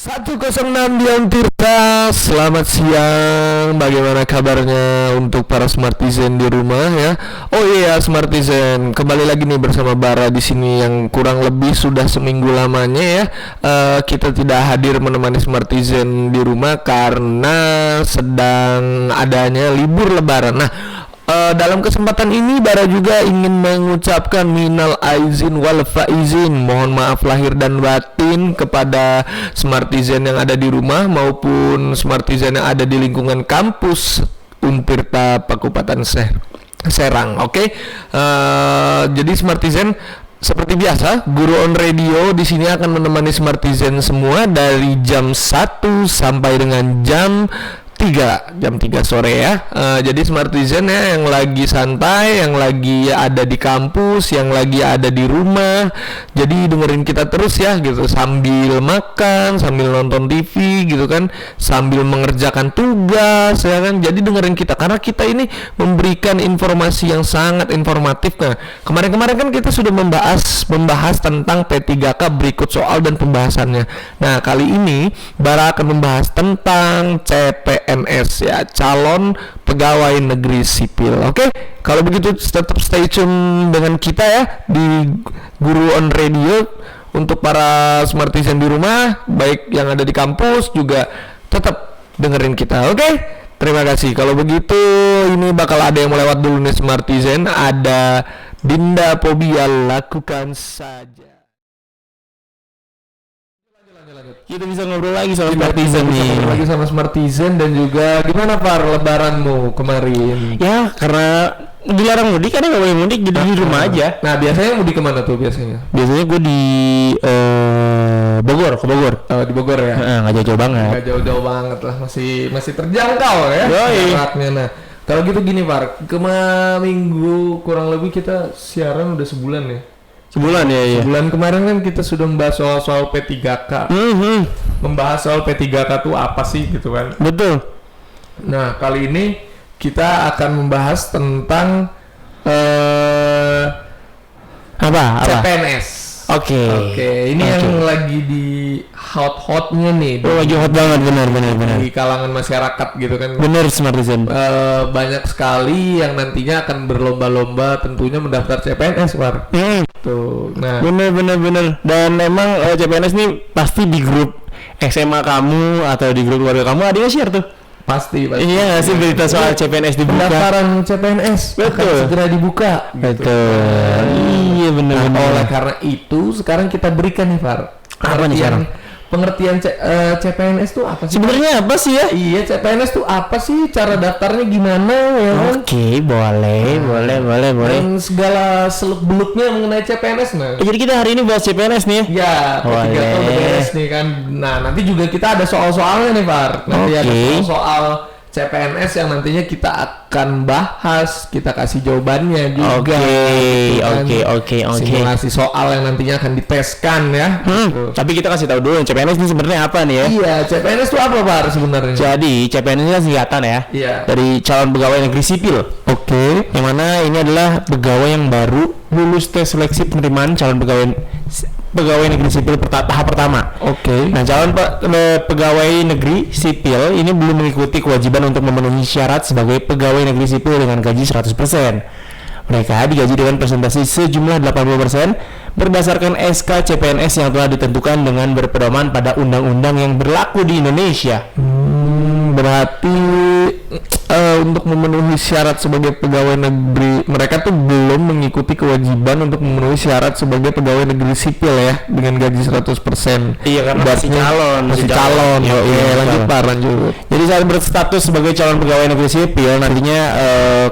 106 Dion Tirta, selamat siang. Bagaimana kabarnya untuk para Smartizen di rumah ya? Oh iya, Smartizen, kembali lagi nih bersama Bara di sini yang kurang lebih sudah seminggu lamanya ya. Kita tidak hadir menemani Smartizen di rumah karena sedang adanya libur Lebaran. Nah, dalam kesempatan ini Bara juga ingin mengucapkan minal aizin wal faizin, mohon maaf lahir dan batin kepada Smartizen yang ada di rumah maupun Smartizen yang ada di lingkungan kampus Untirta Pakupatan Serang. Oke. Jadi Smartizen seperti biasa, Guru on Radio di sini akan menemani Smartizen semua dari jam 1 sampai dengan jam 3 sore ya. Jadi Smartizen ya yang lagi santai, yang lagi ada di kampus, yang lagi ada di rumah, jadi dengerin kita terus ya gitu, sambil makan, sambil nonton TV gitu kan, sambil mengerjakan tugas ya kan. Jadi dengerin kita karena kita ini memberikan informasi yang sangat informatif. Nah, kemarin kan kita sudah membahas tentang P3K, berikut soal dan pembahasannya. Nah, kali ini Bara akan membahas tentang CPNS ya, calon pegawai negeri sipil. Oke, kalau begitu tetap stay tune dengan kita ya di Guru on Radio. Untuk para Smartizen di rumah, baik yang ada di kampus juga tetap dengerin kita. Oke, terima kasih. Kalau begitu ini bakal ada yang melewat dulu nih Smartizen. Ada Dinda Pobia, lakukan saja. Kita bisa ngobrol lagi sama Smartizen nih. Ngobrol lagi sama Smartizen dan juga gimana Par lebaranmu kemarin? Ya karena dilarang mudik, karena nggak boleh mudik, jadi di rumah aja. Nah biasanya mudik kemana tuh biasanya? Biasanya gue di Bogor, ke Bogor. Di Bogor ya? Nggak jauh-jauh banget. Nggak jauh-jauh banget lah, masih terjangkau ya. Jaraknya. Nah kalau gitu gini Par, minggu kurang lebih kita siaran udah sebulan ya. Sebulan ya. Sebulan kemarin kan kita sudah membahas soal P3K. Membahas soal P3K tuh apa sih gitu kan. Betul. Nah kali ini kita akan membahas tentang apa? CPNS. Oke, ini yang lagi di hot-hotnya nih. Lagi hot banget, benar. Di kalangan masyarakat gitu kan. Benar Smartizen. Banyak sekali yang nantinya akan berlomba-lomba tentunya mendaftar CPNS, War. Tuh, nah. Benar. Dan emang CPNS nih pasti di grup SMA kamu atau di grup keluarga kamu ada yang share tuh. Pasti. Iya nggak sih berita soal CPNS dibuka? Pendaftaran CPNS akan segera dibuka. Betul. Iya benar. Oleh karena itu sekarang kita berikan nih Far. Pengertian CPNS tuh apa sih? Sebenarnya apa sih ya? Iya, CPNS tuh apa sih? Cara daftarnya gimana ya kan? Oke, boleh. Dan segala seluk-beluknya mengenai CPNS nah. Jadi kita hari ini bahas CPNS nih. Ya, P3K udah beres nih kan. Nah, nanti juga kita ada soal-soalnya nih, Far. Nanti ada soal CPNS yang nantinya kita akan bahas, kita kasih jawabannya juga. Oke. Simulasi soal yang nantinya akan diteskan ya. Tapi kita kasih tahu dulu CPNS ini sebenarnya apa nih ya? Iya, CPNS itu apa Pak sebenarnya? Jadi CPNS ini singkatan ya. Iya. Dari calon pegawai negeri sipil. Oke. Yang mana ini adalah pegawai yang baru lulus tes seleksi penerimaan calon pegawai negeri sipil tahap pertama. Oke. Nah, calon pegawai negeri sipil ini belum mengikuti kewajiban untuk memenuhi syarat sebagai pegawai negeri sipil dengan gaji 100%. Mereka digaji dengan presentasi sejumlah 80% berdasarkan SK CPNS yang telah ditentukan dengan berpedoman pada undang-undang yang berlaku di Indonesia. Berarti untuk memenuhi syarat sebagai pegawai negeri, mereka tuh belum mengikuti kewajiban untuk memenuhi syarat sebagai pegawai negeri sipil ya dengan gaji 100%. Iya, karena masih calon. Lanjut. Jadi saat berstatus sebagai calon pegawai negeri sipil nantinya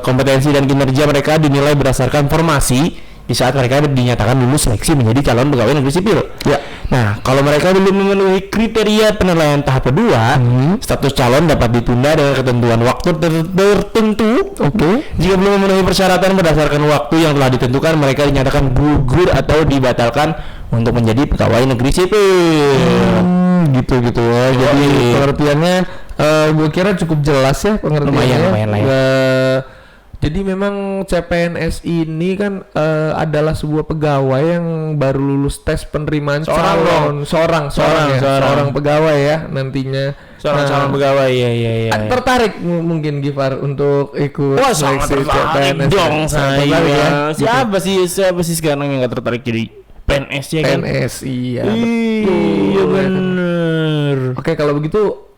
kompetensi dan kinerja mereka dinilai berdasarkan formasi di saat mereka dinyatakan lulus seleksi menjadi calon pegawai negeri sipil. Ya. Nah, kalau mereka belum memenuhi kriteria penilaian tahap kedua, status calon dapat ditunda dengan ketentuan waktu tertentu. Jika belum memenuhi persyaratan berdasarkan waktu yang telah ditentukan, mereka dinyatakan gugur atau dibatalkan untuk menjadi pegawai negeri sipil. Gitu ya. Jadi pengertiannya gue kira cukup jelas ya pengertiannya. Lumayan lah ya. Jadi memang CPNS ini kan adalah sebuah pegawai yang baru lulus tes penerimaan seorang pegawai ya nantinya. Seorang calon pegawai ya. Tertarik mungkin Gifar untuk ikut Wah, sangat seleksi tertarik dong saya. ya. Siapa sih sekarang yang nggak tertarik jadi PNS ya kan? PNS iya Iya betul. bener. Oke, kalau begitu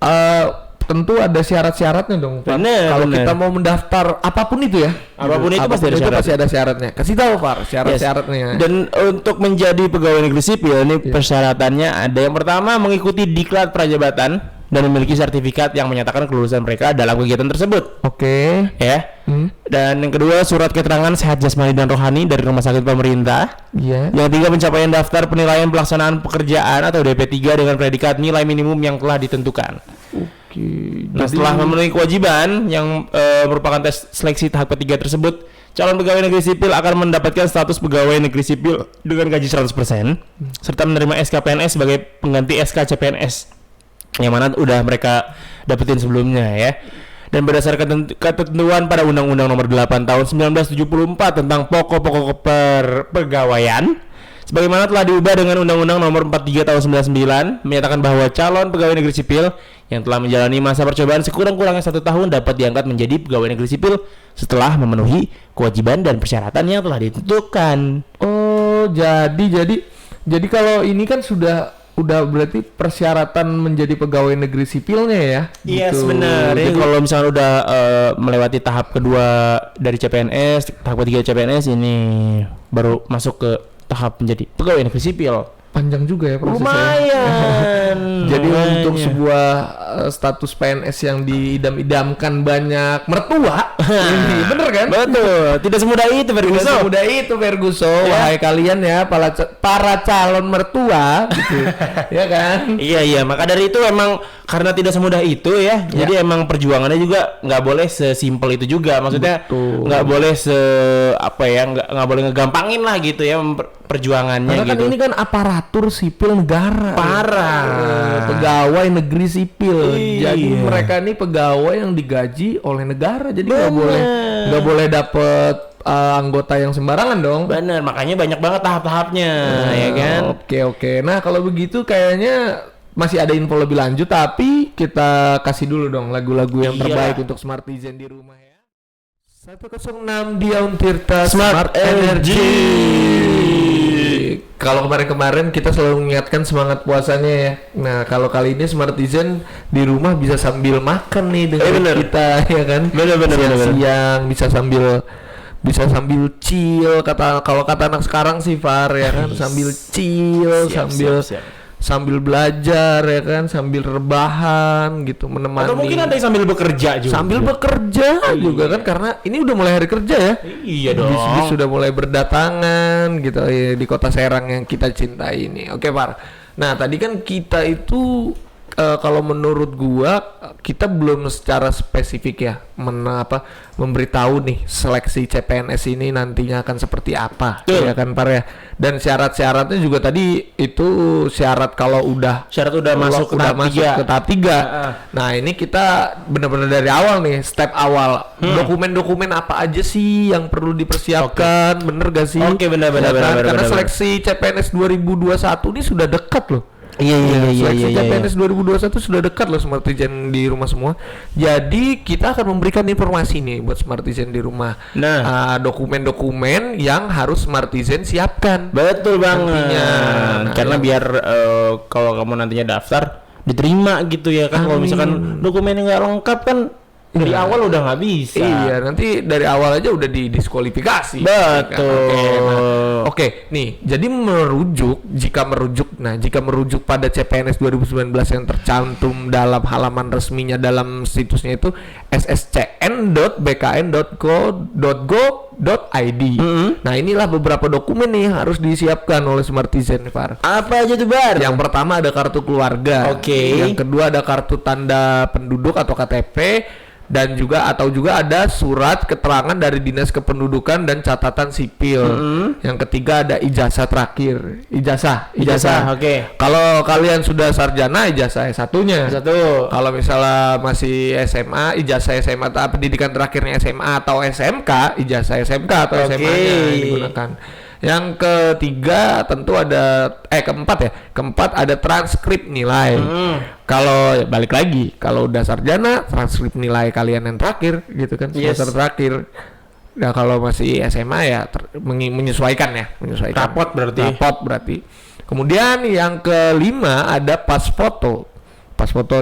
tentu ada syarat-syaratnya dong. Far. Bener, Kalau bener. kita mau mendaftar apapun itu ya. Apapun itu pasti ada syarat. pasti ada syaratnya. Kasih tahu Far syarat-syaratnya. Dan untuk menjadi pegawai negeri sipil ini persyaratannya ada yang pertama mengikuti diklat prajabatan dan memiliki sertifikat yang menyatakan kelulusan mereka dalam kegiatan tersebut. Oke. Ya. Dan yang kedua surat keterangan sehat jasmani dan rohani dari rumah sakit pemerintah. Iya. Yang ketiga pencapaian daftar penilaian pelaksanaan pekerjaan atau DP3 dengan predikat nilai minimum yang telah ditentukan. Oke. Nah, setelah memenuhi kewajiban yang merupakan tes seleksi tahap ketiga tersebut, calon pegawai negeri sipil akan mendapatkan status pegawai negeri sipil dengan gaji 100% serta menerima SKPNS sebagai pengganti SK CPNS yang mana udah mereka dapetin sebelumnya ya. Dan berdasarkan ketentuan pada Undang-Undang Nomor 8 Tahun 1974 tentang pokok-pokok perpegawaian sebagaimana telah diubah dengan Undang-Undang Nomor 43 Tahun 99 menyatakan bahwa calon pegawai negeri sipil yang telah menjalani masa percobaan sekurang-kurangnya 1 tahun dapat diangkat menjadi pegawai negeri sipil setelah memenuhi kewajiban dan persyaratan yang telah ditentukan. Oh, jadi kalau ini kan udah berarti persyaratan menjadi pegawai negeri sipilnya ya? Yes, gitu. benar. Jadi kalau misalnya udah melewati tahap kedua dari CPNS, tahap ketiga CPNS ini baru masuk ke tahap menjadi pegawai negeri sipil. Panjang juga ya prosesnya. Lumayan. Jadi untuk sebuah status PNS yang diidam-idamkan banyak mertua, ini bener kan? Betul. Tidak semudah itu, Tidak Ferguson. semudah itu Ferguson. Wahai kalian ya, para calon mertua, gitu, ya kan? Iya. Maka dari itu emang karena tidak semudah itu ya. Jadi emang perjuangannya juga nggak boleh sesimpel itu juga. Maksudnya nggak boleh nggak boleh ngegampangin lah gitu ya perjuangannya. Karena gitu. kan ini kan aparatur sipil negara. Parah. Pegawai negeri sipil. Iya. Jadi mereka ini pegawai yang digaji oleh negara. Jadi nggak boleh dapet anggota yang sembarangan dong. Bener, makanya banyak banget tahap-tahapnya, ya kan? Oke. Nah kalau begitu kayaknya masih ada info lebih lanjut, tapi kita kasih dulu dong lagu-lagu yang terbaik untuk Smartizen di rumah ya. 106 Dion Tirta Smart Energy. Kalau kemarin-kemarin kita selalu mengingatkan semangat puasanya ya. Nah kalau kali ini Smartizen di rumah bisa sambil makan nih dengan kita ya kan. Bener. Siang bisa sambil chill kalau kata anak sekarang sih Far ya kan, sambil chill, sambil belajar ya kan, sambil rebahan gitu menemani. Atau mungkin ada yang sambil bekerja juga. Sambil bekerja juga kan, karena ini udah mulai hari kerja ya. Iya dong. Bis sudah mulai berdatangan gitu ya, di kota Serang yang kita cintai ini. Oke Far. Nah tadi kan kita itu kalau menurut gua kita belum secara spesifik ya memberitahu nih seleksi CPNS ini nantinya akan seperti apa ya kan Par ya. Dan syarat-syaratnya juga tadi itu syarat kalau udah masuk ke tahap 3. Nah, ini kita benar-benar dari awal nih, step awal. Dokumen-dokumen apa aja sih yang perlu dipersiapkan? Bener gak sih? Oke, benar. Karena seleksi CPNS 2021 ini sudah dekat loh. Iya. Seleksi CPNS 2021 sudah dekat loh Smartizen di rumah semua. Jadi kita akan memberikan informasi nih buat Smartizen di rumah. Nah, dokumen-dokumen yang harus Smartizen siapkan. Betul banget. Nantinya. Karena biar kalau kamu nantinya daftar diterima gitu ya kan. Kalau misalkan dokumennya nggak lengkap kan dari awal udah nggak bisa. Iya, nanti dari awal aja udah didiskualifikasi. Betul. Oke, nih, jadi jika merujuk pada CPNS 2019 yang tercantum dalam halaman resminya dalam situsnya itu sscn.bkn.go.id. Nah, inilah beberapa dokumen nih yang harus disiapkan oleh Smartizen nih, Far. Apa aja tuh, Bar? Yang pertama ada kartu keluarga. Oke. Yang kedua ada kartu tanda penduduk atau KTP. Dan juga ada surat keterangan dari Dinas Kependudukan dan Catatan Sipil. Yang ketiga ada ijazah terakhir. Ijazah. Oke. Kalau kalian sudah sarjana, ijazah S1-nya. Satu. Kalau misalnya masih SMA, ijazah SMA atau pendidikan terakhirnya SMA atau SMK, ijazah SMK atau SMA-nya digunakan. Yang ketiga tentu ada keempat ada transkrip nilai. Kalau balik lagi, kalau udah sarjana, transkrip nilai kalian yang terakhir gitu kan, semester terakhir. Nah, kalau masih SMA ya menyesuaikan. Rapot berarti. Kemudian yang kelima ada pas foto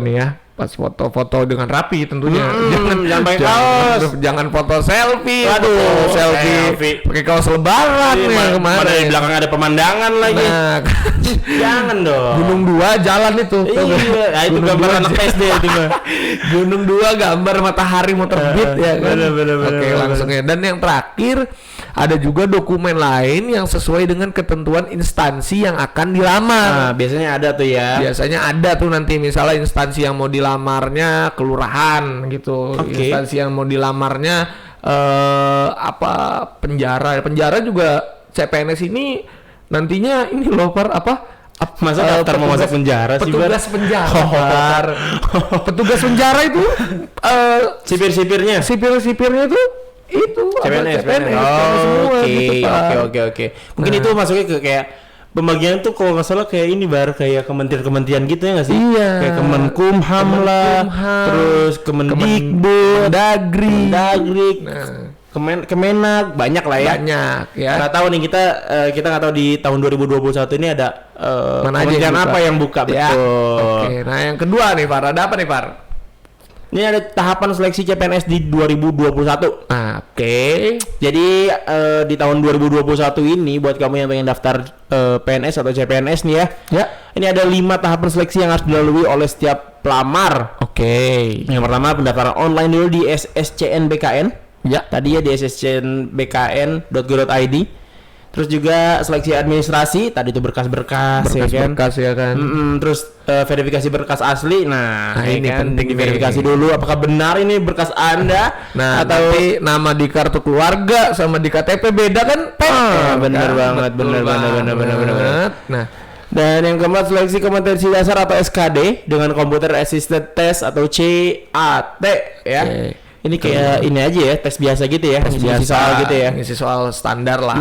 nih ya. Pas foto dengan rapi tentunya. Jangan foto selfie. Waduh, selfie. Pakai kaos lebaran nih kemarin. Mana di belakang ada pemandangan lagi. Nah, jangan dong. Gunung 2 jalan itu. Iya, itu gambar anak SD itu mah. Gunung 2 gambar matahari mau terbit ya kan. Bener. Oke, langsung ya. Dan yang terakhir ada juga dokumen lain yang sesuai dengan ketentuan instansi yang akan dilamar. Nah, biasanya ada tuh ya. Biasanya ada tuh nanti misalnya instansi yang mau dilamarnya kelurahan gitu. Instansi yang mau dilamarnya penjara juga. CPNS ini nantinya ini loh masa daftar mau masuk penjara sih? Petugas penjara. Petugas penjara itu sipir-sipirnya itu CPNS. Oke. Mungkin itu masuknya ke kayak pembagian tuh kalau nggak salah kayak ini kayak kementerian gitu ya nggak sih? Iya. Kayak Kemenkumham lah, terus Kemendikbud, Dagri, Kemenak, banyak lah ya. Banyak ya. Nggak tahu nih kita nggak tahu di tahun 2021 ini ada kementerian apa yang buka ya. betul. Oke. Nah yang kedua nih Far, ada apa nih Far? Ini ada tahapan seleksi CPNS di 2021. Oke. Jadi di tahun 2021 ini buat kamu yang pengen daftar PNS atau CPNS nih ya. Ini ada 5 tahapan seleksi yang harus dilalui oleh setiap pelamar. Oke. Yang pertama pendaftaran online dulu di SSCN BKN. Ya. Tadi ya di sscnbkn.go.id. Terus juga seleksi administrasi, tadi itu berkas-berkas ya kan. Terus verifikasi berkas asli. Nah ini kan, penting verifikasi dulu apakah benar ini berkas Anda. Nah, atau nanti nama di kartu keluarga sama di KTP beda kan? Bener banget. Nah, dan yang keempat seleksi kompetensi dasar atau SKD dengan komputer assisted test atau CAT ya. Ini kayak ini aja ya, tes biasa gitu ya, ngisi soal gitu ya. Ngisi soal standar lah.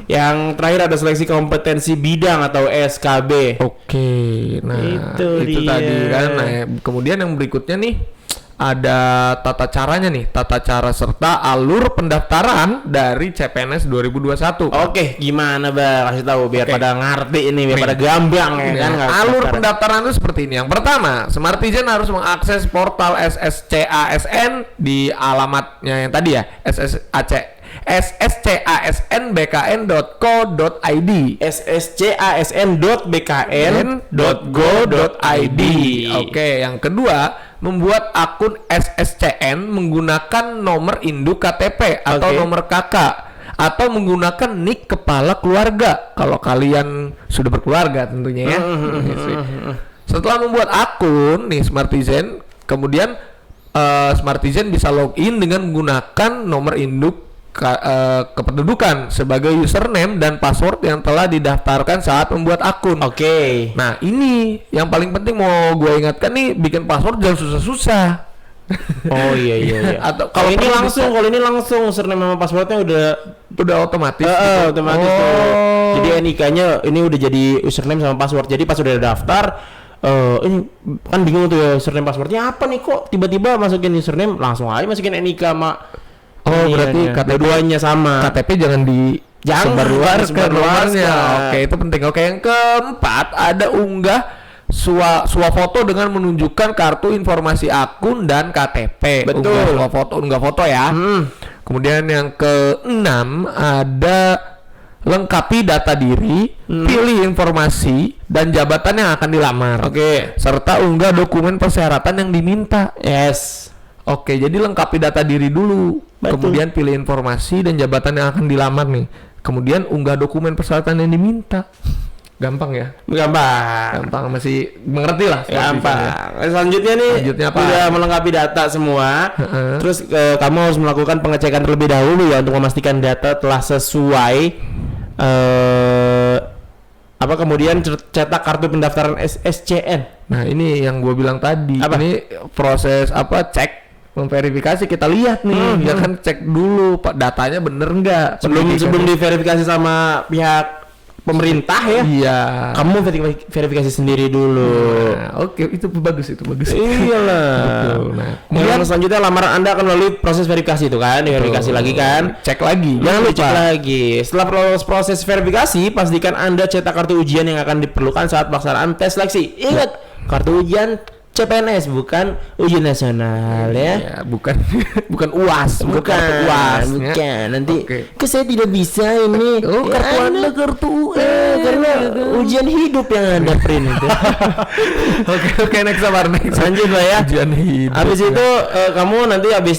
Yang terakhir ada seleksi kompetensi bidang atau SKB. Oke. Nah, itu tadi kan. Nah, kemudian yang berikutnya nih ada tata cara serta alur pendaftaran dari CPNS 2021. Oke, gimana Bang? Kasih tahu biar pada ngerti ini, biar pada gamblang ya kan. Alur pendaftaran itu seperti ini. Yang pertama, Smartizen harus mengakses portal SSCASN di alamatnya yang tadi ya, sscasnbkn.co.id. sscasn.bkn.go.id. Oke, yang kedua, membuat akun SSCN menggunakan nomor induk KTP atau nomor KK atau menggunakan nik kepala keluarga kalau kalian sudah berkeluarga tentunya ya. Setelah membuat akun nih Smartizen, kemudian Smartizen bisa login dengan menggunakan nomor induk kependudukan sebagai username dan password yang telah didaftarkan saat membuat akun. Oke. Nah ini yang paling penting mau gue ingatkan nih, bikin password jangan susah-susah. Oh iya. Atau kalau ini langsung username sama passwordnya udah otomatis. Otomatis tuh. Jadi NIK-nya ini udah jadi username sama password. Jadi pas udah daftar ini kan bingung tuh ya, username passwordnya apa nih, kok tiba-tiba masukin username, langsung aja masukin NIK sama berarti dua-duanya sama. KTP jangan sebar luar ke nomornya. Oke, itu penting. Oke, yang keempat ada unggah swafoto dengan menunjukkan kartu informasi akun dan KTP. Betul. Unggah foto ya. Kemudian yang keenam ada lengkapi data diri, pilih informasi dan jabatan yang akan dilamar. Oke. Serta unggah dokumen persyaratan yang diminta. Yes. Oke, jadi lengkapi data diri dulu. Betul. Kemudian pilih informasi dan jabatan yang akan dilamar nih. Kemudian unggah dokumen persyaratan yang diminta. Gampang ya? Gampang. Gampang, masih mengerti lah. Gampang. Selanjutnya nih, Selanjutnya apa? udah melengkapi data semua. Terus kamu harus melakukan pengecekan terlebih dahulu ya untuk memastikan data telah sesuai. Kemudian cetak kartu pendaftaran SCN. Nah ini yang gue bilang tadi. Apa? Ini proses cek, memverifikasi, kita lihat nih, ya kan, cek dulu pak datanya bener nggak Sebelum diverifikasi sama pihak pemerintah ya. Iya. Kamu verifikasi sendiri dulu. Nah, oke, itu bagus. Iyalah. Betul. Nah, Kemudian selanjutnya lamaran Anda akan melalui proses verifikasi itu kan, diverifikasi lagi kan. Cek lagi. Jangan lupa lupa. cek lagi. Setelah proses verifikasi, pastikan Anda cetak kartu ujian yang akan diperlukan saat pelaksanaan tes seleksi. Ingat, kartu ujian CPNS bukan ujian nasional ya. Ya, bukan UAS, Bukan, UAS. bukan. Nanti Oke. saya tidak bisa ini. Oh, kartu Anda kartu karena ujian hidup yang Anda print itu. Oke, next apa? Next. Lanjut lah ya. Ujian hidup. Habis itu kamu nanti habis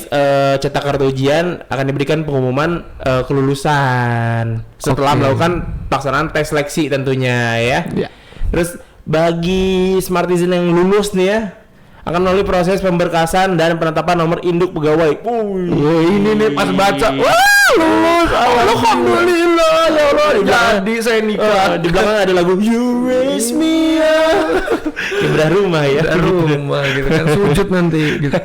cetak kartu ujian akan diberikan pengumuman kelulusan setelah Oke. melakukan pelaksanaan tes seleksi tentunya ya. Ya. Terus bagi Smartizen yang lulus nih ya akan melalui proses pemberkasan dan penetapan nomor induk pegawai. Ini nih pas baca, wah, lulus, alhamdulillah, ya Allah, jadi saya nikah. Di belakang ada lagu You Raise Me Up. Kayak bedah rumah ya. Dari rumah gitu kan, sujud nanti gitu.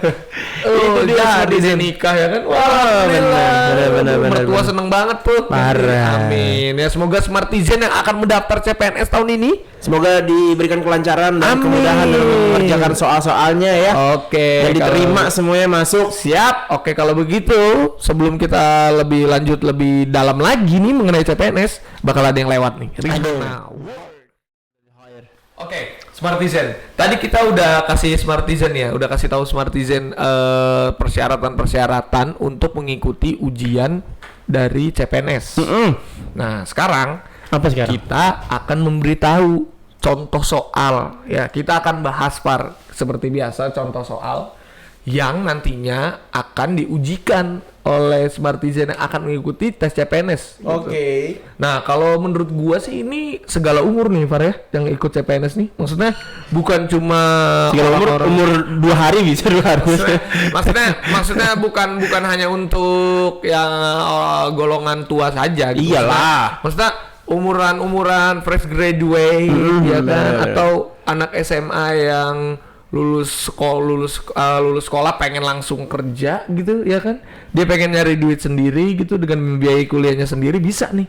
Itu dia jadi saya nikah ya kan. Wah, benar. mertua seneng banget tuh. Parah. Amin. Ya semoga Smartizen yang akan mendaftar CPNS tahun ini Semoga diberikan kelancaran dan Amin. kemudahan dalam mengerjakan soal-soalnya ya. Oke. Dan diterima kalau- semuanya masuk. Siap. Oke, kalau begitu sebelum kita lebih lanjut lebih dalam lagi nih mengenai CPNS, bakal ada yang lewat nih. Aduh. Oke, Smartizen. Tadi kita udah kasih Smartizen ya, udah kasih tahu Smartizen persyaratan-persyaratan untuk mengikuti ujian dari CPNS. Nah, sekarang Apa sekarang? kita akan memberitahu contoh soal ya. Kita akan bahas seperti biasa contoh soal yang nantinya akan diujikan oleh Smartizen yang akan mengikuti tes CPNS. gitu. Nah, kalau menurut gua sih ini segala umur nih, Far ya, yang ikut CPNS nih. Maksudnya bukan cuma Segala orang-orang- umur 2 hari bisa 2 hari. maksudnya bukan hanya untuk yang golongan tua saja gitu. Iyalah. Maksudnya umuran fresh graduate ya kan, atau anak SMA yang lulus sekolah pengen langsung kerja gitu ya kan. Dia pengen nyari duit sendiri gitu dengan membiayai kuliahnya sendiri, bisa nih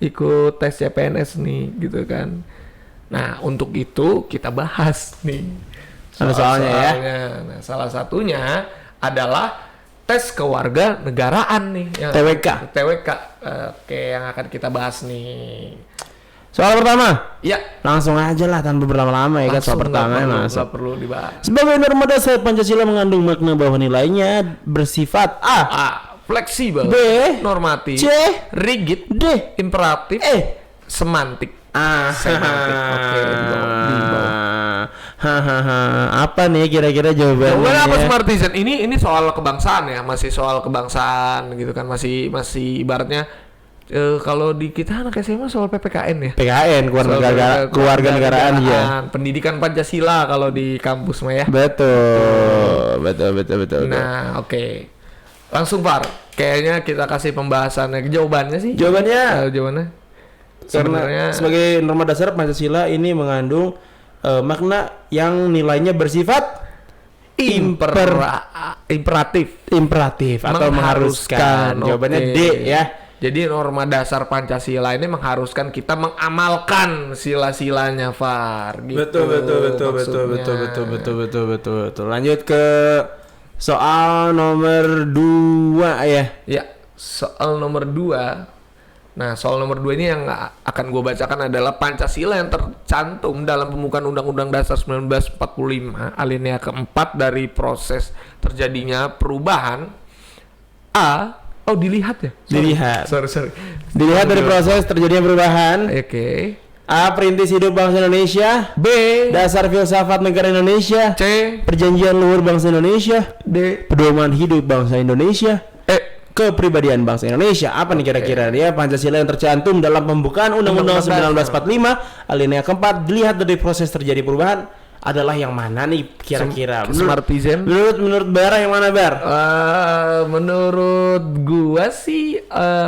ikut tes CPNS nih gitu kan. Nah, untuk itu kita bahas nih Ada soalnya ya. Nah, salah satunya adalah tes kewarganegaraan nih yang TWK. Oke, yang akan kita bahas nih. Soal pertama, Ya, langsung aja lah tanpa berlama-lama ya kan. Soal pertama nggak perlu dibahas. Sebagai norma dasar Pancasila mengandung makna bahwa nilainya bersifat A, Fleksibel, B, normatif, C, rigid, D, imperatif, E. semantik. Ah, Semantik. Oke, di bawah. Apa nih kira-kira jawabannya? Jawabannya apa Smartizen? Ini soal kebangsaan ya, masih soal kebangsaan gitu kan, masih ibaratnya kalau di kita anak SMA soal PPKN ya. PKN, keluarga negaraan ya. Pendidikan Pancasila kalau di kampus mah ya. Betul. Nah, oke. Langsung Far, kayaknya kita kasih pembahasannya, jawabannya sih. Jawabannya Jawabannya karena sebagai norma dasar Pancasila ini mengandung makna yang nilainya bersifat imperatif atau mengharuskan. Jawabannya Oke. D ya. Jadi norma dasar Pancasila ini mengharuskan kita mengamalkan sila-silanya, Far. Gitu Betul. Lanjut ke soal nomor 2 ya. Ya, soal nomor 2. Nah, soal nomor 2 ini yang akan gue bacakan adalah Pancasila yang tercantum dalam pembukaan Undang-Undang Dasar 1945 alinea keempat dari proses terjadinya perubahan dilihat ya? Sorry. Dilihat dari proses terjadinya perubahan. Oke. A. Perintis hidup bangsa Indonesia. B. Dasar filsafat negara Indonesia. C. Perjanjian luhur bangsa Indonesia. D. Pedoman hidup bangsa Indonesia. kepribadian bangsa Indonesia. Apa nih kira-kira dia Pancasila yang tercantum dalam pembukaan Undang-Undang 1945 alinea keempat dilihat dari proses terjadi perubahan adalah yang mana nih kira-kira? Smartizen. Menurut Bara yang mana Bar? Menurut gua sih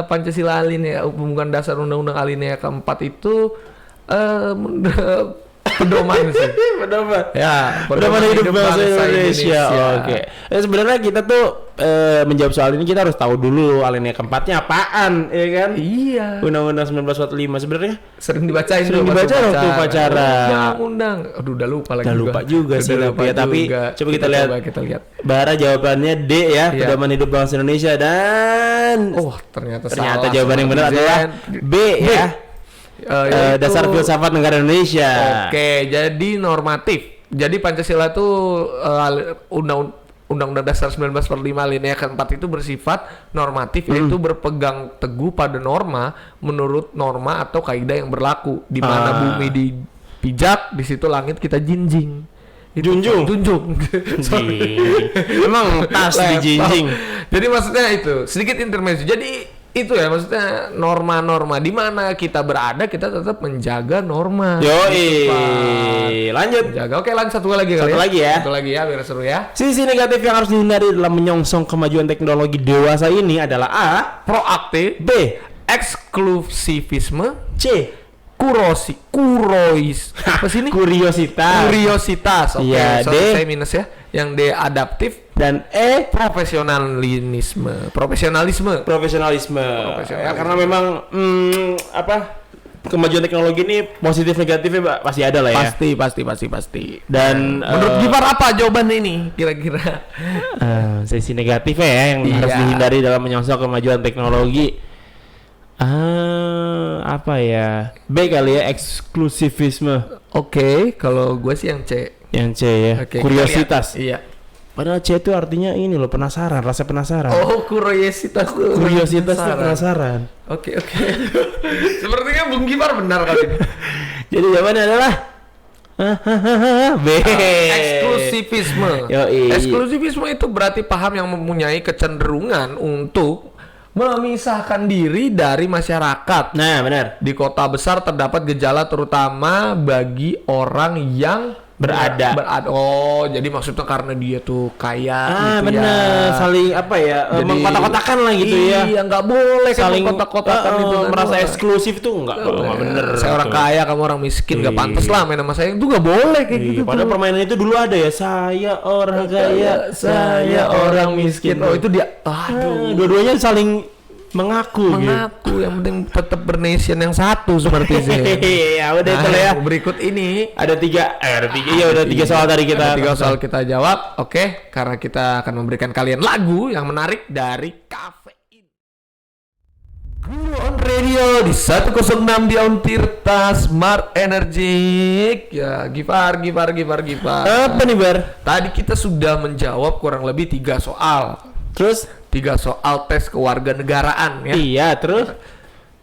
Pancasila alinea pembukaan dasar undang-undang alinea keempat itu pedoman sih. Pedoman hidup bangsa Indonesia. Oke. Sebenarnya kita tuh menjawab soal ini kita harus tahu dulu alinea keempatnya apaan, ya kan? Iya. Undang-Undang 1945 sebenarnya Sering dibacain waktu upacara. Undang-undang. Aduh, udah lupa lagi. Udah lupa juga sih ya, tapi coba kita lihat. Bara jawabannya D ya, pedoman hidup bangsa Indonesia dan ternyata salah. Jawaban yang benar adalah B ya. Dasar filsafat negara Indonesia. Oke, jadi normatif. Jadi Pancasila itu Undang-Undang Dasar 1945 alinea keempat itu bersifat normatif, yaitu berpegang teguh pada norma menurut norma atau kaidah yang berlaku. Di mana bumi dipijak, di situ langit kita jinjing. Junjung. Emang tas dijinjing. Jadi maksudnya itu sedikit intermezzo. Jadi itu ya maksudnya norma-norma di mana kita berada kita tetap menjaga norma. Lanjut. Oke, lanjut satu lagi ya. Satu lagi ya biar seru ya. Sisi negatif yang harus dihindari dalam menyongsong kemajuan teknologi dewasa ini adalah A. Proaktif. B. Eksklusivisme. C. Kuriositas. Oke, ya, D. Saya minus ya. Yang D adaptif dan E profesionalisme. Ya, karena memang kemajuan teknologi ini positif negatifnya pasti ada lah ya. Pasti. Dan menurut Gipar apa jawaban ini kira-kira? Sisi negatifnya ya yang harus dihindari dalam menyongsong kemajuan teknologi. Apa ya? B kali ya, eksklusivisme. Oke, kalau gue sih yang C. Yang C ya. Kuriositas. Iya. Padahal C itu artinya ini loh, penasaran, rasa penasaran. Oh, kuriositas tuh. Penasaran. Oke. Sepertinya Bung Gipar benar kali ini. Jadi jawabannya adalah B. Eksklusivisme. Eksklusivisme itu berarti paham yang mempunyai kecenderungan untuk memisahkan diri dari masyarakat. Nah, benar. Di kota besar terdapat gejala terutama bagi orang yang berada. Oh, jadi maksudnya karena dia tuh kaya gitu bener. Ya. Saling mengkotak-kotakan lah gitu ya. Iya, nggak boleh saling kotak-kotakan itu kan. merasa eksklusif tuh nggak bener. Saya orang kaya, kamu orang miskin, nggak pantas lah main sama saya. Itu nggak boleh kayak gitu. Padahal permainan itu dulu ada ya. Saya orang kaya, saya orang miskin. Oh, itu dia. Aduh, dua-duanya saling mengaku yang penting tetap bernation yang satu seperti saya. Ya udah itu ya. Berikut ini ada tiga soal tadi kita. Ada 3 soal kita jawab. Oke, karena kita akan memberikan kalian lagu yang menarik dari Kafein. Guru on Radio di 106 di On Tirta Smart Energy. Ya, Gipar. Apa nih, Bar? Tadi kita sudah menjawab kurang lebih 3 soal. Terus 3 soal tes kewarganegaraan ya. Iya, terus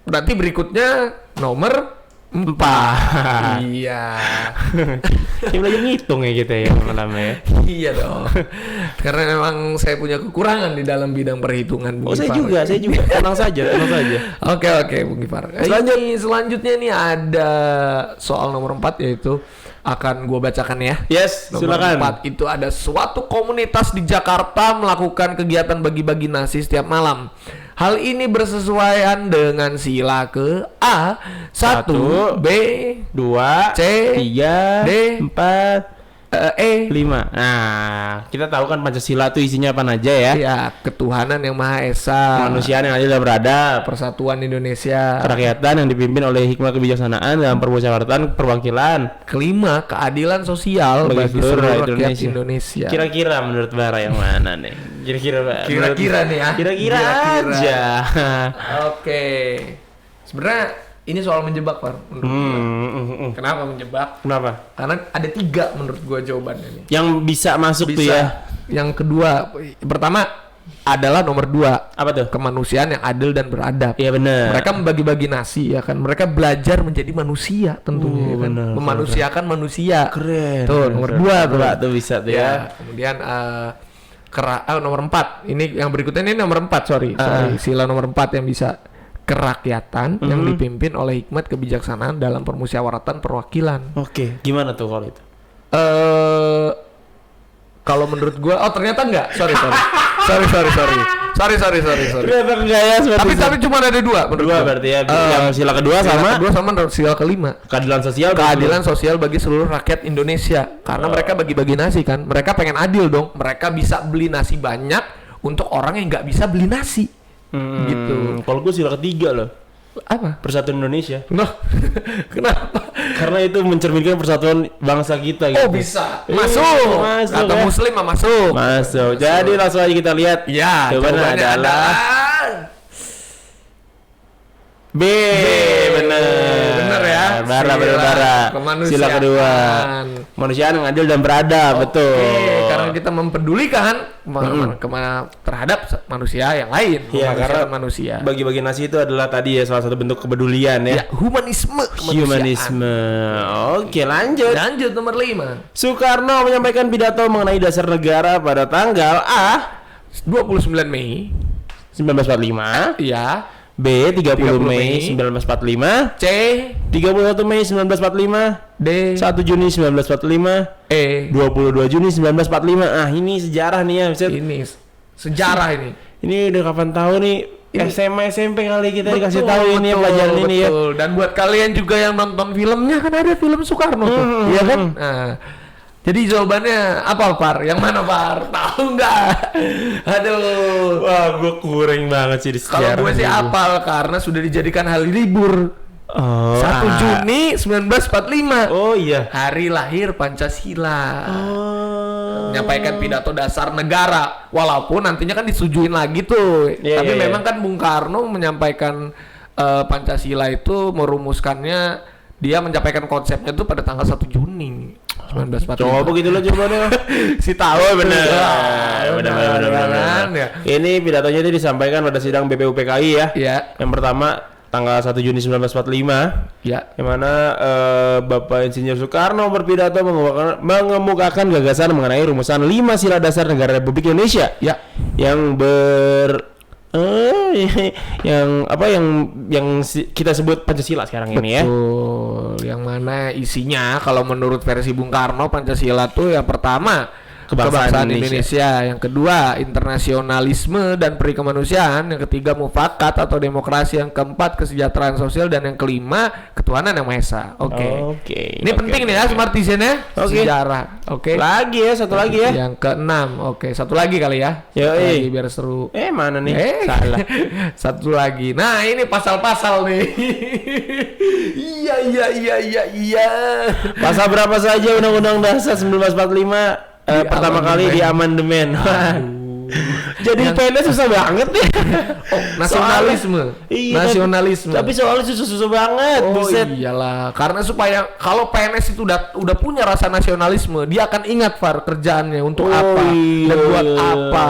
berarti berikutnya nomor 4. Iya. Kita belajar ngitung ya kita ya lama-lama ya. Iya dong. Karena memang saya punya kekurangan di dalam bidang perhitungan. Saya juga. Tenang saja. Oke, Bung Gipar. Selanjutnya nih ada soal nomor 4 yaitu akan gue bacakan ya. Yes, nomor silakan. 4 itu ada suatu komunitas di Jakarta melakukan kegiatan bagi-bagi nasi setiap malam. Hal ini bersesuaian dengan sila ke A 1, B 2, C 3, D 4, E 5. Nah, kita tahu kan Pancasila itu isinya apa aja ya? Ya, ketuhanan yang Maha Esa, kemanusiaan yang adil dan beradab, persatuan Indonesia, kerakyatan yang dipimpin oleh hikmah kebijaksanaan dalam permusyawaratan perwakilan, kelima keadilan sosial bagi seluruh rakyat Indonesia. Kira-kira menurut Bara yang mana nih? Kira-kira nih ya. Kira-kira aja. Oke. Sebenarnya ini soal menjebak, Pak. Kenapa menjebak? Kenapa? Karena ada 3 menurut gua jawabannya nih. Yang bisa masuk tuh ya. Yang kedua, pertama adalah nomor 2. Apa tuh? Kemanusiaan yang adil dan beradab. Iya benar. Mereka membagi-bagi nasi ya kan. Mereka belajar menjadi manusia tentunya kan. Bener, memanusiakan manusia. Keren. Tuh, nomor 2 tuh. Tuh bisa tuh ya. Kemudian nomor 4. Ini yang berikutnya ini nomor 4, sorry. Sila nomor 4 yang bisa kerakyatan yang dipimpin oleh hikmat kebijaksanaan dalam permusyawaratan perwakilan. Oke, gimana tuh kalau itu? Kalau menurut gua ternyata enggak. Sorry. Ternyata enggak ya. Tapi cuma ada dua menurut gua. Berarti ya. Yang sila kedua sama sila kelima. Keadilan sosial bagi seluruh rakyat Indonesia. Karena mereka bagi-bagi nasi kan. Mereka pengen adil dong. Mereka bisa beli nasi banyak untuk orang yang nggak bisa beli nasi. Gitu. Kalau gua sila ketiga loh. Apa? Persatuan Indonesia. Nah, kenapa? Karena itu mencerminkan persatuan bangsa kita gitu. Oh bisa. Masuk. Atau Muslim masuk. Masuk. Jadi langsung aja kita lihat. Ya, jawabannya adalah B. Bener ya. Bara. Sila kedua. Kemanusiaan yang adil dan beradab, betul. Karena kita mempedulikan terhadap manusia yang lain. Iya, karena manusia. Bagi-bagi nasi itu adalah tadi ya salah satu bentuk kepedulian ya. Humanisme. Oke, lanjut. Lanjut nomor 5. Soekarno menyampaikan pidato mengenai dasar negara pada tanggal A 29 Mei 1945. Iya. B 30 Mei 1945. C 31 Mei 1945. D 1 Juni 1945. E 22 Juni 1945. Ini sejarah nih ya, Mister. Ini sejarah ini. Ini udah kapan tahu nih? SMA SMP kali kita dikasih tahu ini ya pelajaran ini ya. Dan buat kalian juga yang nonton filmnya kan ada film Soekarno tuh, iya kan? Nah, jadi jawabannya apa, Par? Yang mana, Par? Tahu nggak? Aduh. Wah, gue kurang banget sih di sejarah. Kalau gue sih apal karena sudah dijadikan hari libur. 1 Juni 1945. Oh iya. Hari lahir Pancasila. Menyampaikan pidato dasar negara. Walaupun nantinya kan disetujuin lagi tuh. Tapi memang kan Bung Karno menyampaikan Pancasila itu merumuskannya, dia menyampaikan konsepnya itu pada tanggal 1 Juni 1945. Coba begitu loh jawabannya. Si tahu bener. Bener. Ini pidatonya itu disampaikan pada sidang BPUPKI ya. Iya. Yang pertama tanggal 1 Juni 1945. Ya. Yang mana Bapak Insinyur Soekarno berpidato mengemukakan gagasan mengenai rumusan 5 sila dasar negara Republik Indonesia. Ya. Yang kita sebut Pancasila sekarang ini ya. Betul. Yang mana isinya kalau menurut versi Bung Karno Pancasila tuh yang pertama kebangsaan Indonesia, yang kedua internasionalisme dan peri kemanusiaan, yang ketiga mufakat atau demokrasi, yang keempat kesejahteraan sosial, dan yang kelima ketuhanan yang maha esa. Oke. Ini penting nih ya Smartizen ya. Sejarah. Oke. Lagi ya, satu lagi ya. Yang keenam. Oke, satu lagi kali ya. Lagi biar seru. Mana nih? Salah. Satu lagi. Nah, ini pasal-pasal nih. Iya. Pasal berapa saja Undang-Undang Dasar 1945 pertama kali di amandemen? Jadi PNS susah banget ya. Nasionalisme. Nasionalisme. Tapi soalnya susah banget. Buset. Iyalah, karena supaya kalau PNS itu udah punya rasa nasionalisme, dia akan ingat kerjaannya untuk apa dan buat apa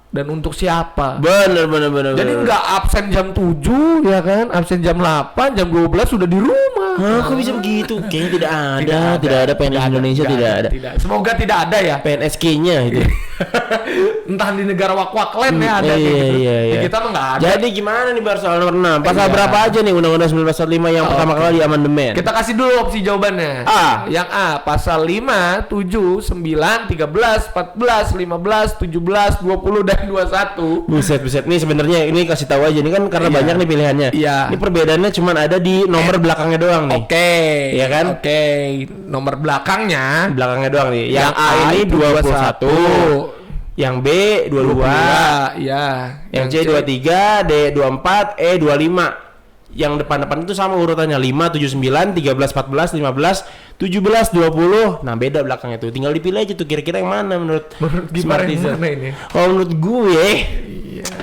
dan untuk siapa. Bener. Jadi nggak absen jam 7 ya kan, absen jam 8, jam 12 sudah di rumah. Kok bisa begitu? Kayaknya tidak ada PNS Indonesia, tidak ada. Semoga tidak ada ya. PNSK-nya itu. Entah di negara wak-wak lain ya ada iya. Kita mah nggak ada. Jadi gimana nih soal nomor 6? Pasal berapa aja nih Undang-Undang 1945 yang pertama kali di amandemen? Kita kasih dulu opsi jawabannya. Yang A, pasal 5, 7, 9, 13, 14, 15, 17, 20 dan 21. Buset. Nih sebenarnya ini kasih tahu aja nih kan karena banyak nih pilihannya. Ini perbedaannya cuma ada di nomor belakangnya doang nih. Oke. Iya kan? Oke. Nomor belakangnya doang nih. Yang A ini 21. Yang B 22. Iya. Yang C 23, D 24, E 25. Yang depan-depan itu sama urutannya 5, 7, 9, 13, 14, 15, 17, 20. Nah beda belakangnya tuh. Tinggal dipilih aja tuh kira-kira yang mana menurut Smartizen ini. Kalau menurut gue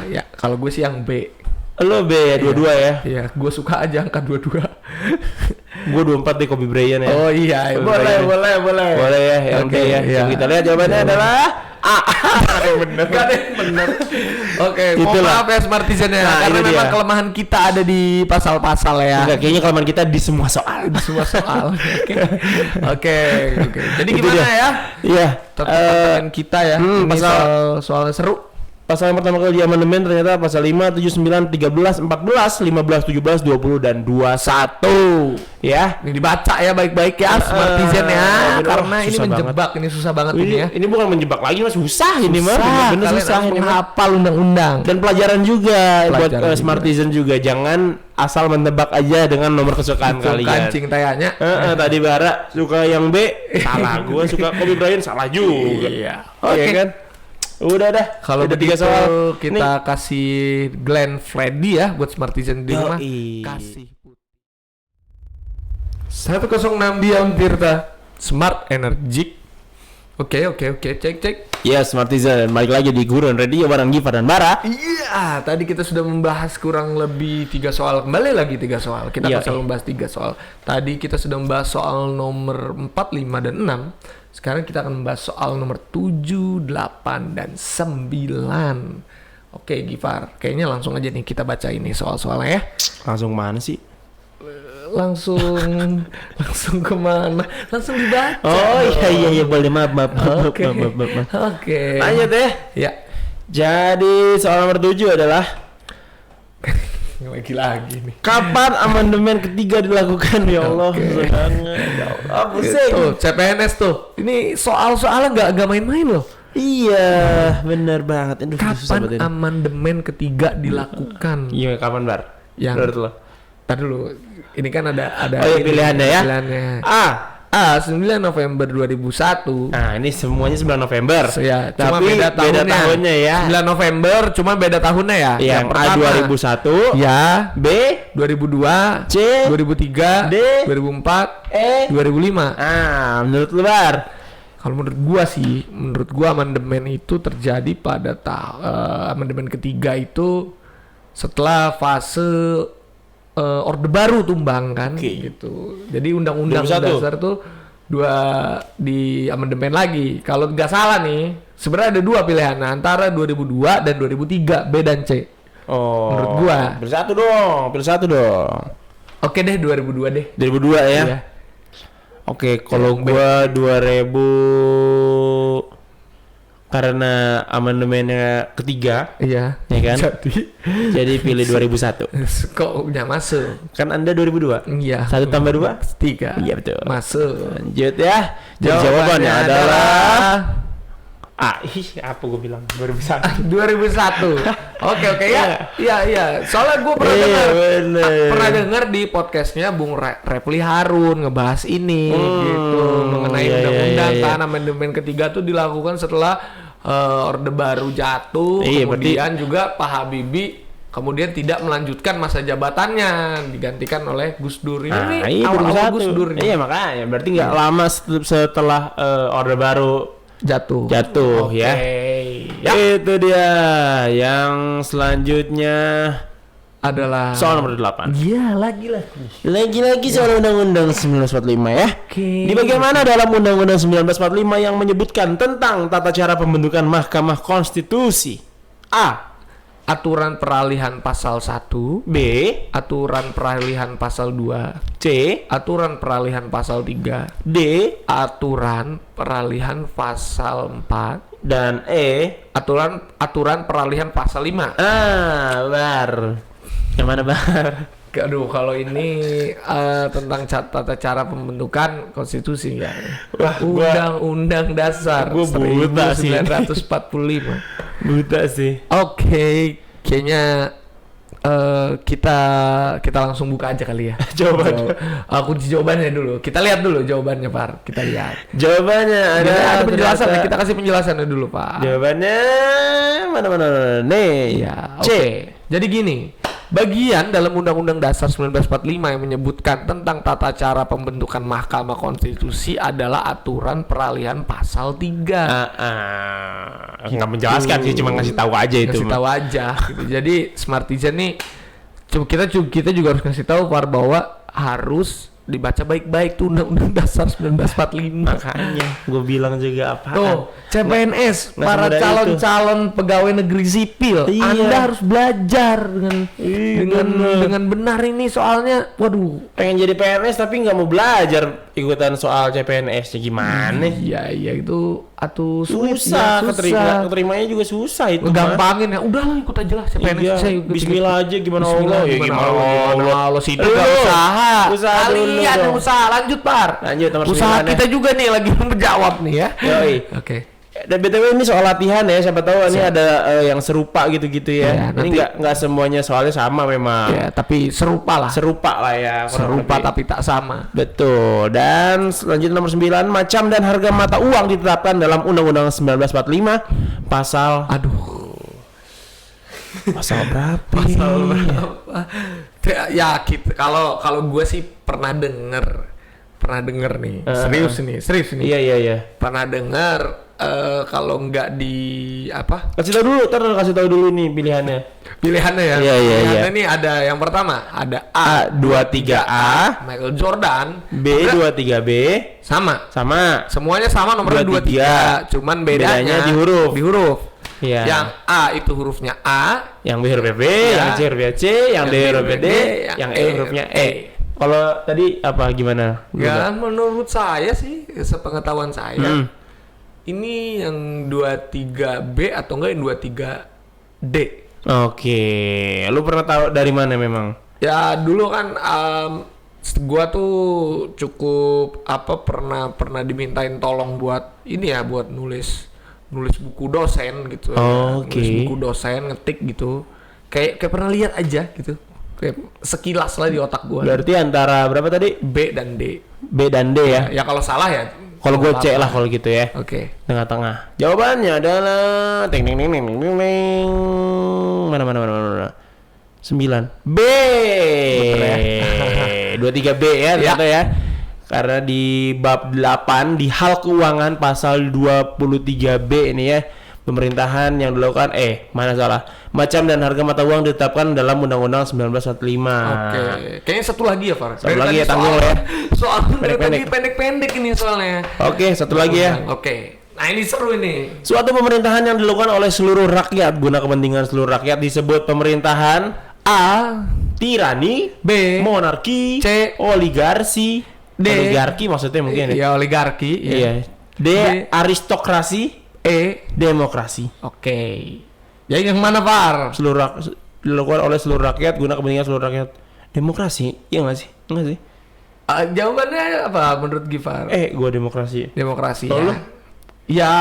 ya kalau gue sih yang B. Lo B ya, dua-dua ya? Iya, gue suka aja angka 22. Gue 24 deh Kobe Bryant ya. Oh iya, Kobe boleh, Bryant. boleh, boleh. Boleh ya, yang Oke, D ya. iya. Yang kita lihat jawabannya adalah A. Bener. Gak ada yang bener. Oke, mohon Itulah. maaf ya Smartisan ya, Nah, karena ini memang dia. kelemahan kita ada di pasal-pasal ya. Enggak, kayaknya kelemahan kita di semua soal. Di semua soal. Oke. Jadi Itu gimana dia. ya? Iya. Tetap pantengin kita ya. Ini pasal- soal seru. Pasal yang pertama kali di amandemen ternyata pasal 5, 7, 9, 13, 14, 15, 17, 20 dan 21. Ya. Ini dibaca ya baik-baik ya Smartisan ya, bener. karena ini Susah menjebak, ini susah banget ini ya. Ini bukan menjebak lagi, Mas. Susah ini mah. Susah, Bener-bener kalian susah harus ini mah. menghafal undang-undang. Dan pelajaran juga buat Pelajaran juga. Smartisan juga. Jangan asal menebak aja dengan nomor kesukaan kalian. Kancing tayanya. Tadi Bara suka yang B, salah. Gua suka Kobe Bryant, salah juga. Iya. Oke Oke. kan? Udah dah. Kalau udah begitu 3 soal. kita kasih Glenn Freddy ya buat Smartisan di rumah. Yoi. Kasih 106 Dion Tirta Smart Energik. Oke, cek. Ya, Smartisan balik lagi di Gurun Radio bareng Giva dan Bara. Iya, tadi kita sudah membahas kurang lebih 3 soal. Kembali lagi 3 soal. Kita Iya, selalu membahas 3 soal. Tadi kita sudah membahas soal nomor 4, 5, dan 6. Sekarang kita akan membahas soal nomor 7, 8, dan 9. Oke, Gifar. Kayaknya langsung aja nih kita baca ini soal-soalnya ya. Langsung mana sih? Langsung kemana? Langsung dibaca. Oh iya boleh maaf. Oke. Oke. Lanjut ya. Ya. Jadi soal nomor 7 adalah Lagi nih. kapan amandemen ketiga dilakukan? Ya Allah, susah banget. Ya Allah, pusing. Tuh, CPNS tuh. Ini soal-soalnya nggak main-main loh. Iya, benar banget. Aduh, susah Kapan banget ini. amandemen ketiga dilakukan? Iya, kapan Bar? Yang- Menurut lo? Tadi dulu. Ini kan ada Oh iya, ini, pilihannya ya. Pilihannya. A. 9 November 2001. Nah, ini semuanya 9 November. Ya, cuma Tapi beda tahunnya. ya. 9 November cuma beda tahunnya ya. Yang A 2001, Ya, B, 2002, C, 2003, D, 2004, E. 2005. Menurut lu Bar? Kalau menurut gua amandemen itu terjadi pada amandemen ketiga itu setelah fase Orde Baru tumbang kan, Oke. gitu. Jadi undang-undang 2001. dasar tuh di amandemen lagi. Kalau nggak salah nih, sebenarnya ada 2 pilihan antara 2002 dan 2003, B dan C. Oh. Menurut gua. Pilih satu dong. Oke deh, 2002 deh. 2002 ya. Iya. Oke, kalau Yang B. gua 2000 karena amandemennya ketiga, Iya. ya kan? Jadi Jadi pilih 2001. kok udah masuk? Kan Anda 2002. Iya. 1 tambah 2? 3. Iya, betul. Masuk. Lanjut ya. Jadi jawabannya adalah apa gue bilang 2001. 2001. Oke ya. Iya. Soalnya gue pernah Iya, dengar bener. di podcastnya Bung Repli Harun ngebahas ini gitu mengenai iya, undang-undang iya. kan amandemen ketiga tuh dilakukan setelah Orde Baru jatuh, Iya, kemudian juga Pak Habibie kemudian tidak melanjutkan masa jabatannya, digantikan oleh Gus Dur. Ini iya, awal-awal 2001. Gus Dur nih. Iya, makanya berarti nggak lama setelah Orde Baru jatuh. Oke. Ya. Itu dia. Yang selanjutnya Adalah soal nomor 8. Iya, lagi. Lagi-lagi soal Undang-Undang 1945 ya. Oke. Di bagian mana dalam Undang-Undang 1945 yang menyebutkan tentang tata cara pembentukan Mahkamah Konstitusi? A. Aturan peralihan pasal 1, B. aturan peralihan pasal 2, C. aturan peralihan pasal 3, D. aturan peralihan pasal 4, Dan E. aturan peralihan pasal 5. Bar. Yang mana Bar? Aduh, kalau ini tentang tata cara pembentukan konstitusi ya. Wah, Undang-undang dasar gua buta sih. 1945. Buta sih. Oke, kayaknya kita langsung buka aja kali ya. Jawabannya. Kunci jawabannya dulu. Kita lihat dulu jawabannya, Pak. Kita lihat. Jawabannya Ada penjelasan ya. ternyata- Kita kasih penjelasannya dulu, Pak. Jawabannya mana? Nih. Ya, C. oke. Jadi gini, bagian dalam Undang-Undang Dasar 1945 yang menyebutkan tentang tata cara pembentukan Mahkamah Konstitusi adalah aturan peralihan pasal 3. Nggak menjelaskan sih, cuma ngasih tahu aja itu. Kasih tahu aja gitu. Jadi Smartisan nih kita juga harus kasih tahu Par bahwa harus dibaca baik-baik tuh Undang-Undang Dasar 1945. Makanya gue bilang juga apaan. Tuh, CPNS, Nggak para semudah calon-calon pegawai negeri sipil, Iya. Anda harus belajar dengan bener. benar ini soalnya. Waduh, Pengen jadi PNS tapi nggak mau belajar ikutan soal CPNS-nya gimana? iya itu sulit Susah, ya, keterimanya juga susah itu. mah. ngegampangin ya. Udah lah ikut aja lah CPNS Iya, saya ikut. Bismillah aja gimana Bismillah, Allah ya gimana Allah situ Lu, gak usaha. usaha dulu Kalian dong. yang usaha lanjut Par. Lanjut nomor Usaha 9 ya. kita juga nih lagi menjawab nih ya. Yoi. Oke. Dan BTW ini soal latihan ya, siapa tahu ini ada yang serupa gitu-gitu Iya, ya. Ini nanti- nggak semuanya soalnya sama memang. Ya, tapi serupa lah. Serupa lah ya. kurang Serupa lebih. tapi tak sama. Betul. Dan selanjutnya nomor 9, macam dan harga mata uang ditetapkan dalam Undang-Undang 1945 pasal pasal berapa? Pasal ini? berapa? Ya kita kalau gue sih pernah denger nih. Serius nih. Iya. Pernah denger kalau nggak di apa? Kasih tahu dulu nih pilihannya. Pilihannya ya. Iya. Pilihannya nih ada yang pertama, ada A23A, Michael Jordan, B23B, sama. Semuanya sama nomornya 23. Cuman bedanya di huruf. Di huruf. Iya. Yang A itu hurufnya A, Yang B hurufnya B, Ya. yang C hurufnya C, yang D hurufnya D, yang E hurufnya E. Kalau tadi apa gimana? ya menurut saya sih, sepengetahuan saya, ini yang 23B atau enggak yang 23D. Oke, lu pernah tahu dari mana memang? Ya dulu kan gua tuh cukup pernah dimintain tolong buat ini ya, buat nulis buku dosen gitu. Oke. Nulis buku dosen, ngetik gitu. Kayak pernah lihat aja gitu. Kayak sekilas lah di otak gua. Berarti antara berapa tadi? B dan D. B dan D ya? Ya kalau salah ya. Kalau gue C apa-apa. lah kalau gitu ya. Oke. Tengah-tengah. Jawabannya adalah ting ting ting ting ting ting, ting. Mana. 9. B. Betul ya. 23B ya, ternyata ya. Karena di bab 8 di hal keuangan pasal 23B ini ya, pemerintahan yang dilakukan macam dan harga mata uang ditetapkan dalam Undang-Undang 1945. Oke. Kayaknya satu lagi ya, Far. Satu lagi ya, tanggung ya. Soal Pendek-pendek. pendek-pendek ini soalnya. Oke, satu lagi ya. Oke. Nah, ini seru ini. Suatu pemerintahan yang dilakukan oleh seluruh rakyat guna kepentingan seluruh rakyat disebut pemerintahan A, tirani, B, monarki, C, oligarki, D. oligarki maksudnya mungkin ya. ya oligarki, Iya. D, aristokrasi, E, demokrasi. oke. Ya yang mana, Far? Dilakukan oleh seluruh rakyat guna kepentingan seluruh rakyat. Demokrasi, iya nggak sih? Enggak sih? Jawabannya apa menurut Gifar? Gua demokrasi. Demokrasi Kalau ya. lu? Ya,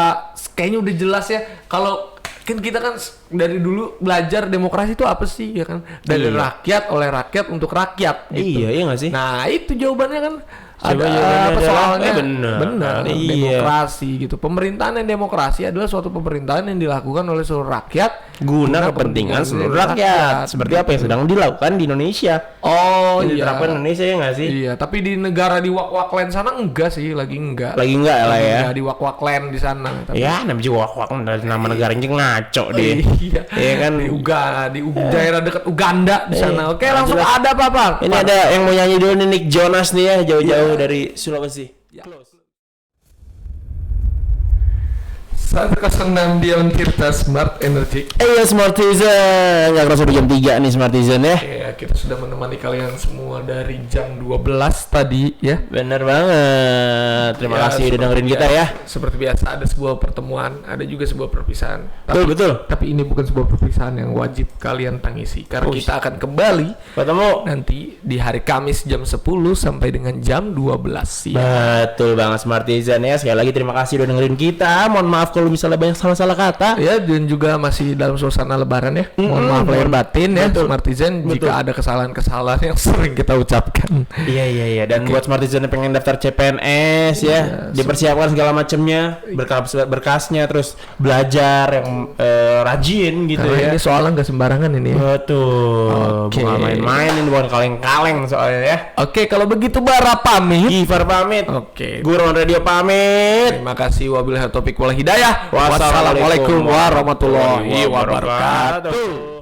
kayaknya udah jelas ya. Kalau kan kita kan dari dulu belajar demokrasi itu apa sih ya kan? Dari Iya. rakyat, oleh rakyat, untuk rakyat gitu. Iya nggak sih? Nah, itu jawabannya kan Coba ada jawabannya apa adalah, soalnya? benar. Iya. Demokrasi gitu. Pemerintahan yang demokrasi adalah suatu pemerintahan yang dilakukan oleh seluruh rakyat Guna kepentingan seluruh rakyat. Seperti apa yang sedang dilakukan di Indonesia. Oh Yang iya. diterapkan Indonesia ya nggak sih? Iya, tapi di negara di wak-waklen sana enggak sih, lagi enggak. Lagi enggak lah ya. Enggak di wak-waklen di sana. Tapi Ya, namanya juga wak-wak dari nama negaranya ngaco dia. Iya. Iya kan? Di daerah dekat Uganda di sana. Oke, Nah, langsung jelas. ada apa? Ini ada yang mau nyanyi dulu nih, Nick Jonas nih ya, jauh-jauh dari Sulawesi. 106 Dion Tirta Smart Energy. Ya Smartisan, nggak kerasa udah jam 3 nih Smartisan ya. Ya, kita sudah menemani kalian semua dari jam 12 tadi ya. Bener banget. Terima Ya, kasih udah seperti dengerin kita biasa- ya. Seperti biasa ada sebuah pertemuan, ada juga sebuah perpisahan. Betul. Tapi ini bukan sebuah perpisahan yang wajib kalian tangisi karena kita akan kembali Ketemu. nanti di hari Kamis jam 10 sampai dengan jam 12 siang. Betul banget Smartisan ya. Sekali lagi terima kasih udah dengerin kita. Mohon maaf kalau misalnya banyak salah-salah kata. Ya, dan juga masih dalam suasana lebaran ya. Mohon maaf lahir batin ya, Betul. Smartisan jika ada kesalahan-kesalahan yang sering kita ucapkan. Iya. Dan buat Smartisan yang pengen daftar CPNS ya, dipersiapkan segala macamnya, berkasnya, terus belajar yang rajin gitu Karena ya. ini soalnya nggak sembarangan ini. Betul. Oke. Bukan main-main ini, bukan kaleng-kaleng soalnya ya. Oke, kalau begitu Bara pamit. Gifar pamit. Oke. Guron Radio pamit. Terima kasih wabillahi taufiq wal hidayah. Wassalamualaikum Wassalamualaikum warahmatullahi wabarakatuh.